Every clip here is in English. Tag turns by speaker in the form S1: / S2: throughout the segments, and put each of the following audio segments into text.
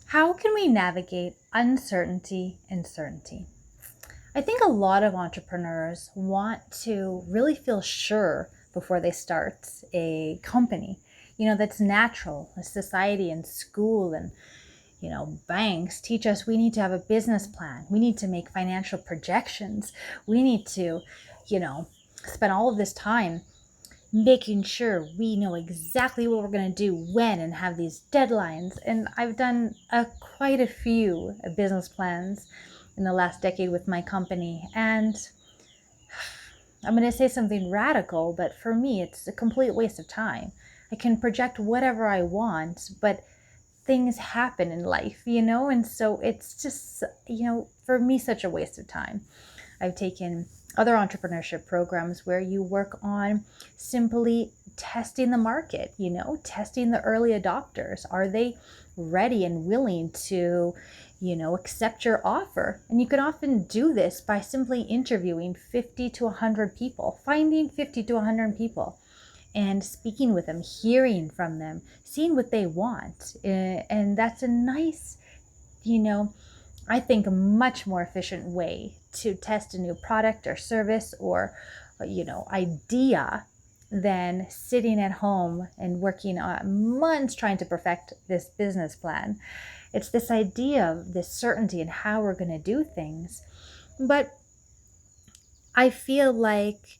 S1: How can we navigate uncertainty and certainty? I think a lot of entrepreneurs want to really feel sure before they start a company. That's natural. Society and school and, banks teach us we need to have a business plan. We need to make financial projections. We need to, you know, spend all of this time making sure we know exactly what we're going to do when and have these deadlines. And I've done quite a few business plans in the last decade with my company. And I'm going to say something radical, but for me, it's a complete waste of time. I can project whatever I want, but things happen in life, and so it's just, for me, such a waste of time. I've taken other entrepreneurship programs where you work on simply testing the market, testing the early adopters. Are they ready and willing to, accept your offer? And you can often do this by simply interviewing 50 to 100 people, finding 50 to 100 people and speaking with them, hearing from them, seeing what they want. And that's a nice, I think a much more efficient way to test a new product or service or, idea than sitting at home and working on months trying to perfect this business plan. It's this idea of this certainty in how we're going to do things. But I feel like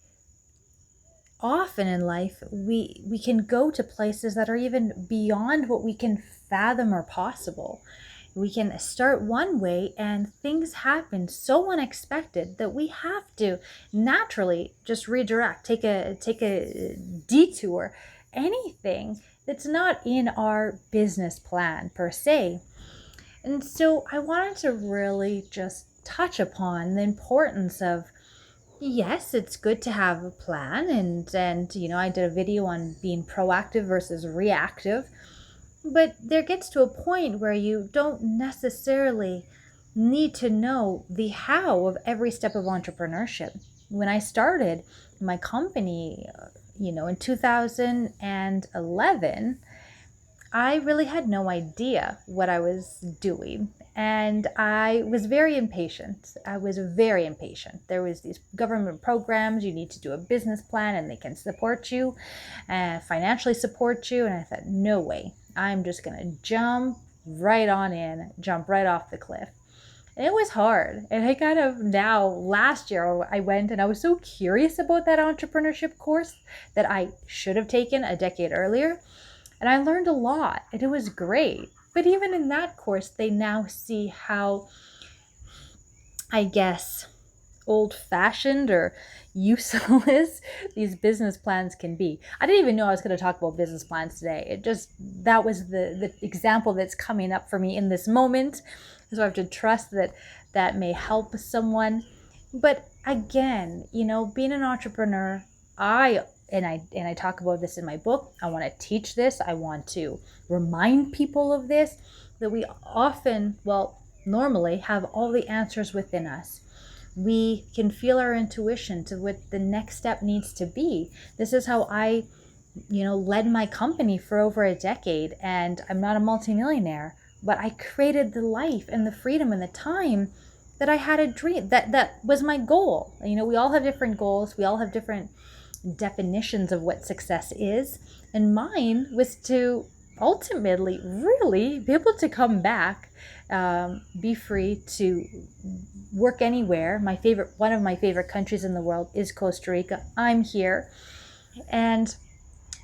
S1: often in life, we can go to places that are even beyond what we can fathom or possible. We can start one way and things happen so unexpected that we have to naturally just redirect, take a detour, anything that's not in our business plan per se. And so I wanted to really just touch upon the importance of, yes, it's good to have a plan, and I did a video on being proactive versus reactive, but there gets to a point where you don't necessarily need to know the how of every step of entrepreneurship. When I started my company, in 2011, I really had no idea what I was doing. And I was very impatient. There was these government programs, you need to do a business plan and they can support you, financially support you. And I thought, no way, I'm just going to jump right on in, jump right off the cliff. And it was hard. And I kind of now, last year, I went and I was so curious about that entrepreneurship course that I should have taken a decade earlier. And I learned a lot and it was great. But even in that course, they now see how, I guess, old-fashioned or useless these business plans can be. I didn't even know I was going to talk about business plans today. That was the example that's coming up for me in this moment. So I have to trust that that may help someone. But again, being an entrepreneur, I talk about this in my book. I want to teach this. I want to remind people of this, that we often, normally have all the answers within us. We can feel our intuition to what the next step needs to be. This is how I, led my company for over a decade, and I'm not a multimillionaire, but I created the life and the freedom and the time that I had a dream. That was my goal. We all have different goals. We all have different definitions of what success is, and mine was to ultimately really be able to come back, be free to work anywhere. One of my favorite countries in the world is Costa Rica. I'm here, and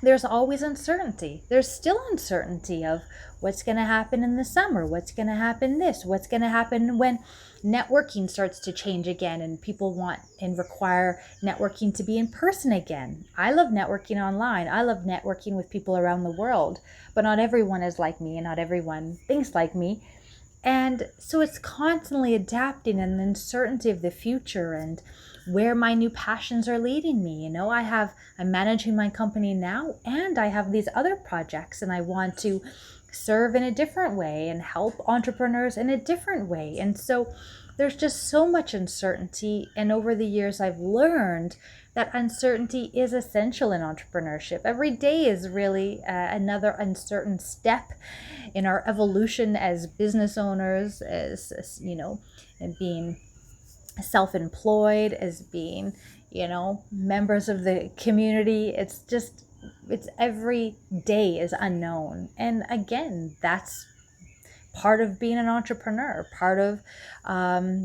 S1: there's always uncertainty. There's still uncertainty of what's going to happen in the summer, what's going to happen what's going to happen when networking starts to change again and people want and require networking to be in person again. I love networking online. I love networking with people around the world, but not everyone is like me and not everyone thinks like me. And so it's constantly adapting and the uncertainty of the future and where my new passions are leading me. I'm managing my company now, and I have these other projects, and I want to serve in a different way and help entrepreneurs in a different way. And so there's just so much uncertainty. And over the years, I've learned that uncertainty is essential in entrepreneurship. Every day is really another uncertain step in our evolution as business owners, as and being self-employed, as being, members of the community. It's every day is unknown. And again, that's part of being an entrepreneur, part of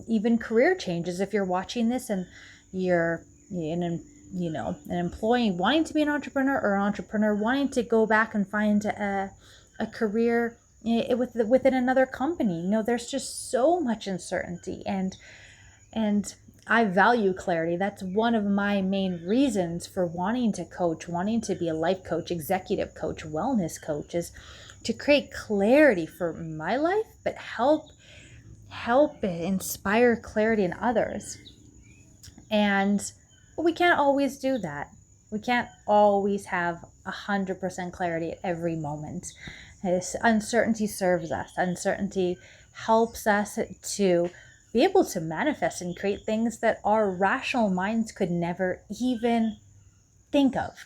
S1: even career changes. If you're watching this and you're an employee wanting to be an entrepreneur, or an entrepreneur wanting to go back and find a career within another company, there's just so much uncertainty, and I value clarity. That's one of my main reasons for wanting to coach, wanting to be a life coach, executive coach, wellness coach, is to create clarity for my life, but help inspire clarity in others. And we can't always do that. We can't always have 100% clarity at every moment. This uncertainty serves us. Uncertainty helps us to be able to manifest and create things that our rational minds could never even think of.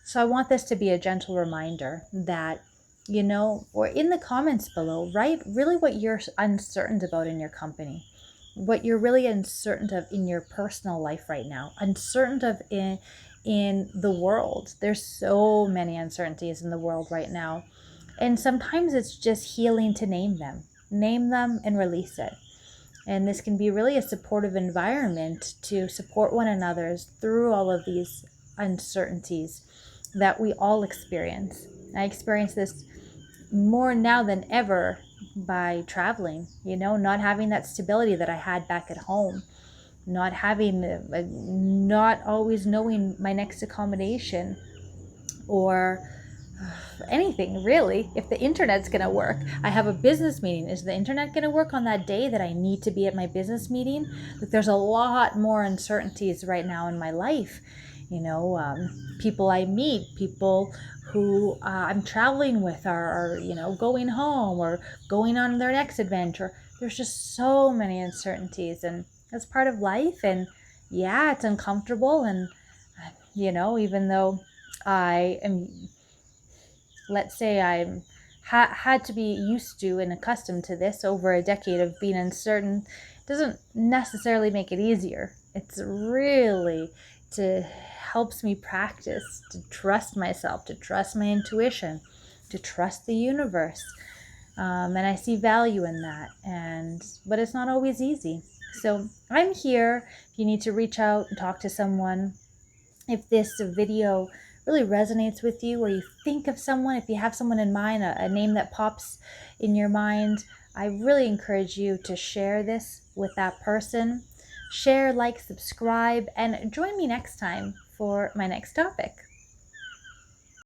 S1: So I want this to be a gentle reminder that, or in the comments below, write really what you're uncertain about in your company, what you're really uncertain of in your personal life right now, uncertain of in the world. There's so many uncertainties in the world right now. And sometimes it's just healing to name them and release it. And this can be really a supportive environment to support one another through all of these uncertainties that we all experience. I experience this more now than ever by traveling, not having that stability that I had back at home, not always knowing my next accommodation, or anything really, if the internet's going to work. I have a business meeting. Is the internet going to work on that day that I need to be at my business meeting? There's a lot more uncertainties right now in my life. People I meet, people who I'm traveling with are going home or going on their next adventure. There's just so many uncertainties, and that's part of life. And yeah, it's uncomfortable. And even though I am, let's say I'm had to be used to and accustomed to this over a decade of being uncertain, doesn't necessarily make it easier. It's really helps me practice to trust myself, to trust my intuition, to trust the universe. And I see value in that. But it's not always easy. So I'm here if you need to reach out and talk to someone. If this video really resonates with you, or you think of someone, if you have someone in mind, a name that pops in your mind, I really encourage you to share this with that person. Share, like, subscribe, and join me next time for my next topic.